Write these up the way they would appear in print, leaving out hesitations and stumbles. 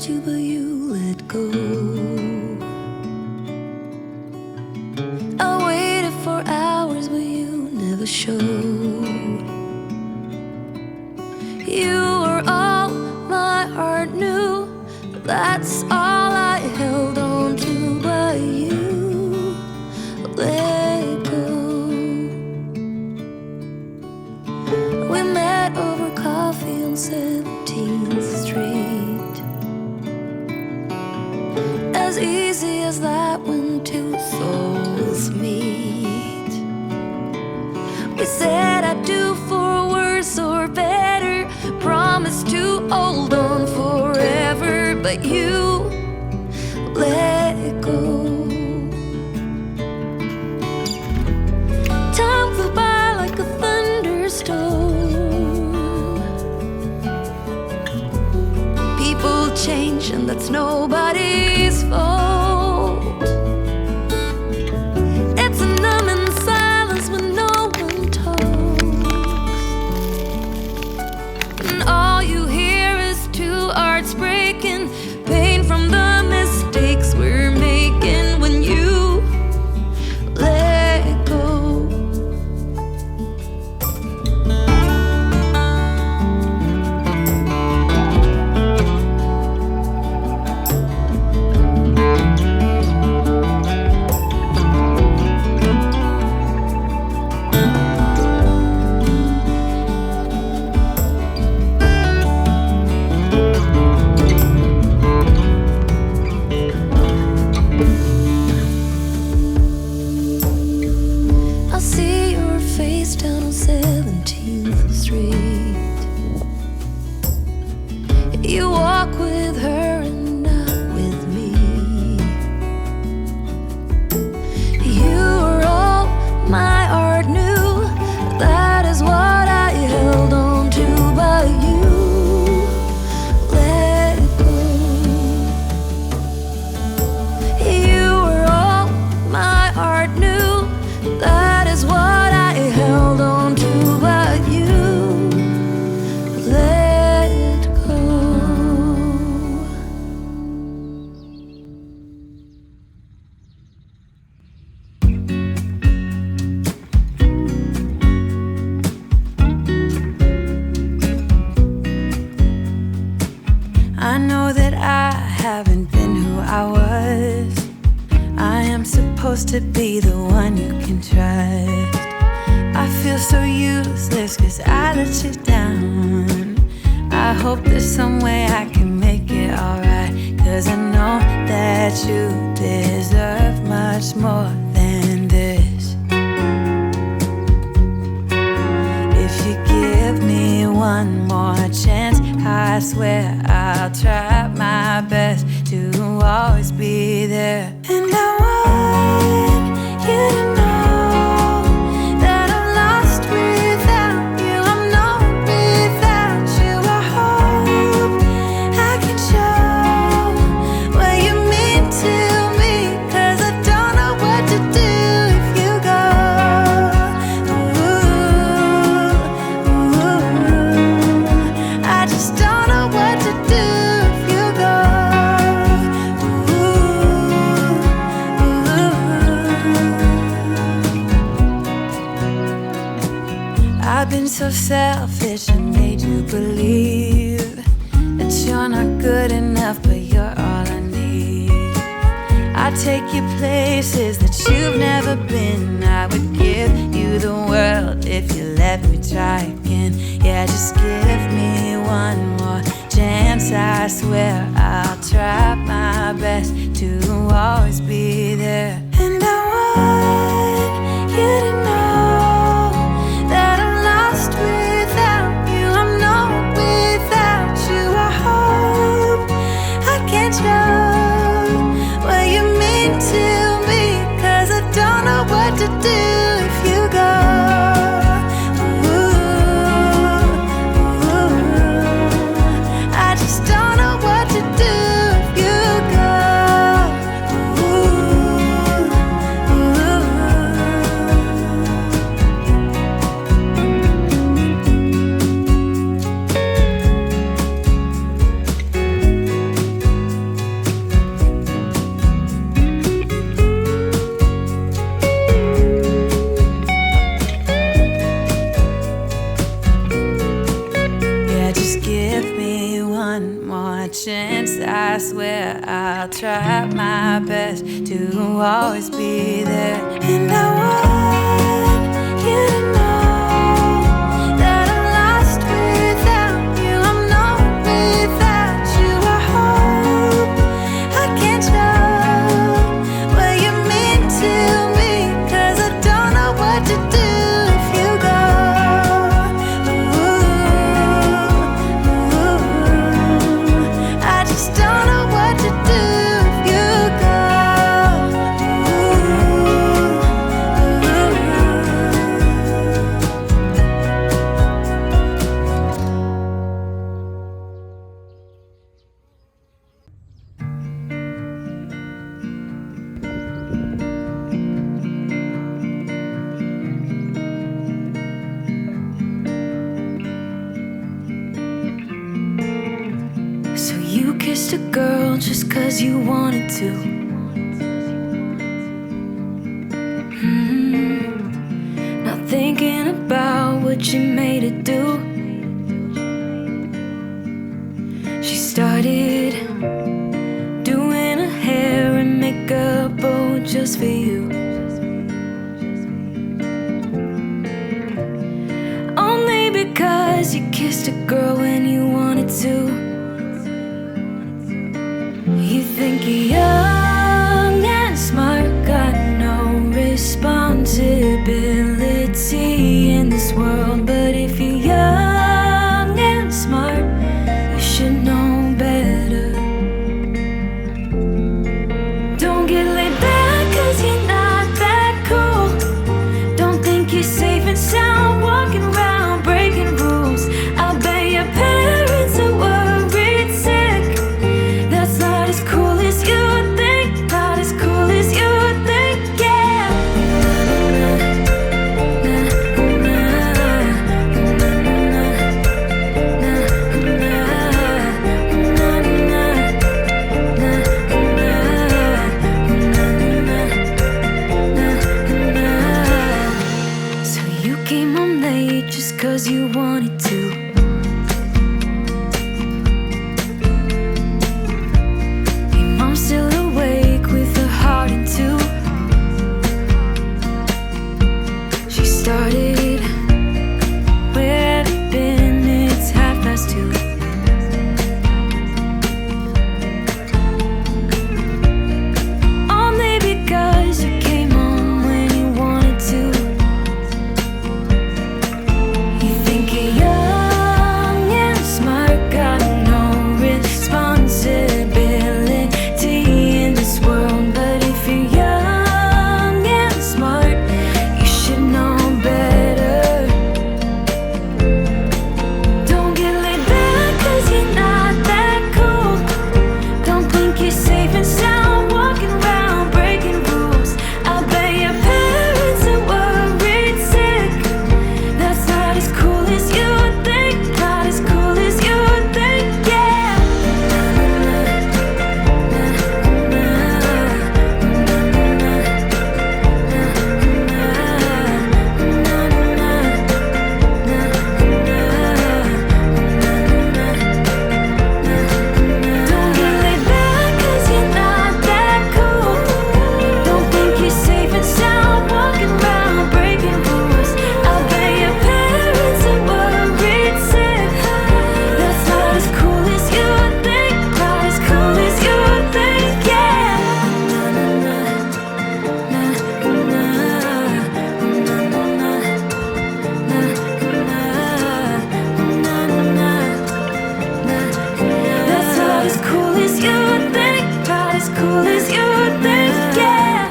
you, but you let go. I waited for hours, but you never showed. You were all my heart knew, that's all I held on to, but you let go. We met over coffee on 17th Street. As easy as that when two souls meet. We said I do for worse or better, promised to hold on forever, but you let go. Time flew by like a thunderstorm. People change and that's nobody's fault. It's a numbing silence when no one talks, and all you hear is two hearts breaking, pain from the mistakes we're making when you let go. I see your face down on 17th Street. You walk with her and not with me. You were all my heart knew, that is what I held on to, but you let go. You were all my heart knew, that is what I held on to, but you let go. I know that I haven't been who I was. I am supposed to be the one you can trust. I feel so useless 'cause I let you down. I hope there's some way I can make it alright, 'cause I know that you deserve much more than this. If you give me one more chance, I swear I'll try my best to always be there. And I want you to know that I'm lost without you. I'm not without you. I hope I can show what you mean to me, 'cause I don't know what to do if you go. Ooh, I just don't know what to do if you go. I've been so selfish and made you believe that you're not good enough, but you're all I need. I'd take you places that you've never been. I would give you the world if you let me try again. Yeah, just give me one more chance. I swear I'll try my best to always be there. And I want you to know that I'm lost without you. I'm not without you. I hope I can show what you mean to me, 'cause I don't know what to do if you go. I just don't know what to do if you go. one chance. I swear I'll try my best to always be there. And I want you to know that I'm lost without you. I'm not without you. I hope I can show what you mean to me, 'cause I don't know what to do if you go. I just don't know what to do if you go. So you kissed a girl just 'cause you wanted to. Not thinking about what you made her do. She started doing her hair and makeup, oh, just for you. Only because you kissed a girl when you wanted to. You think you're young and smart, got no responsibility in this world. But if you're young and smart, you should know better. Don't get laid back 'cause you're not that cool. Don't think you're safe and sound walking around breaking rules. I'll bet your parents are worried sick. That's not as cool as you think. Not as cool as you think, yeah. So you came home late just 'cause you wanted to. Your mom's still awake with her heart in two. She started, where have you been? It's 2:30. Only because you came home when you wanted to. You think you're young and smart, got no responsibility in this world. But if you're young and smart, you should know better. Don't get laid back 'cause you're not that cool. Don't think you're safe and sound walking around breaking rules. I bet your parents are worried sick. That's not as cool as you think. Not as cool as you think, yeah. Don't get laid back 'cause you're not that cool. Don't think you're safe and sound walking around breaking rules. I bet your parents are worried sick. That's not as cool as you think. Not as cool as you think, yeah. That's not as cool as you think. Not as cool as you think, yeah.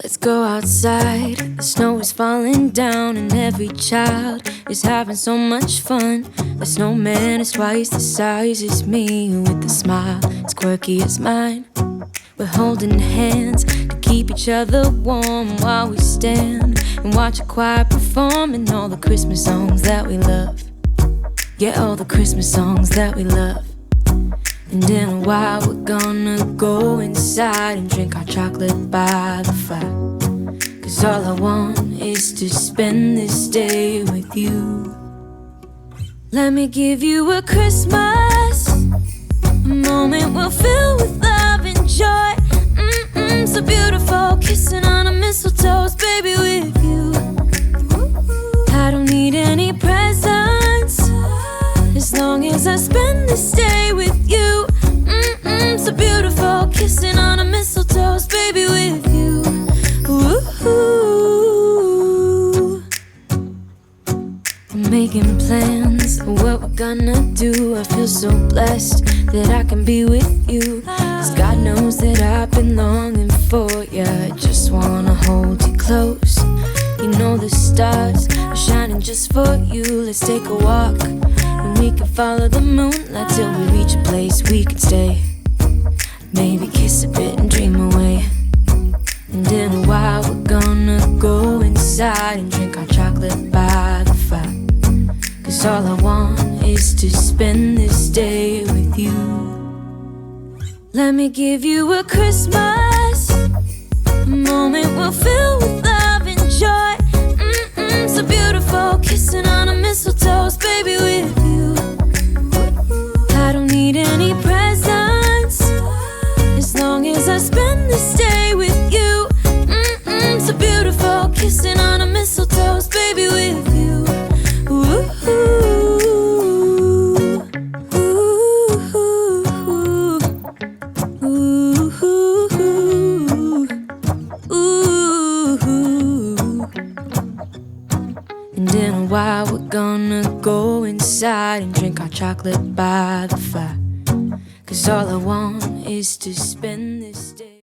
Let's go outside. The snow is falling down and every child is having so much fun. The snowman is twice the size as me, with a smile as quirky as mine. We're holding hands to keep each other warm while we stand and watch a choir performing all the Christmas songs that we love. Yeah, all the Christmas songs that we love. And in a while we're gonna go inside and drink our chocolate by the fire. 'Cause all I want is to spend this day with you. Let me give you a Christmas, a moment we'll fill with love and joy. So beautiful, kissing on a mistletoe, baby, with you. I don't need any presents, as long as I spend this day with you. So beautiful, kissing on a mistletoe, baby, with you. Ooh. I'm making plans of what we're gonna do. I feel so blessed that I can be with you. 'Cause God knows that I've been longing for you. I just wanna hold you close. You know the stars are shining just for you. Let's take a walk and we can follow the moonlight till we reach a place we can stay. Maybe kiss a bit and dream away. And in a while we're gonna go inside and drink our chocolate by the fire. 'Cause all I want is to spend this day with you. Let me give you a Christmas, a moment we'll fill with love and joy. So beautiful, kissing on a mistletoe, baby, with you. I don't need any presents, as long as I spend this day with you. So beautiful, kissing on a mistletoe, baby, with you. Ooh. And in a while we're gonna go inside and drink our chocolate by the fire. 'Cause all I want is to spend this day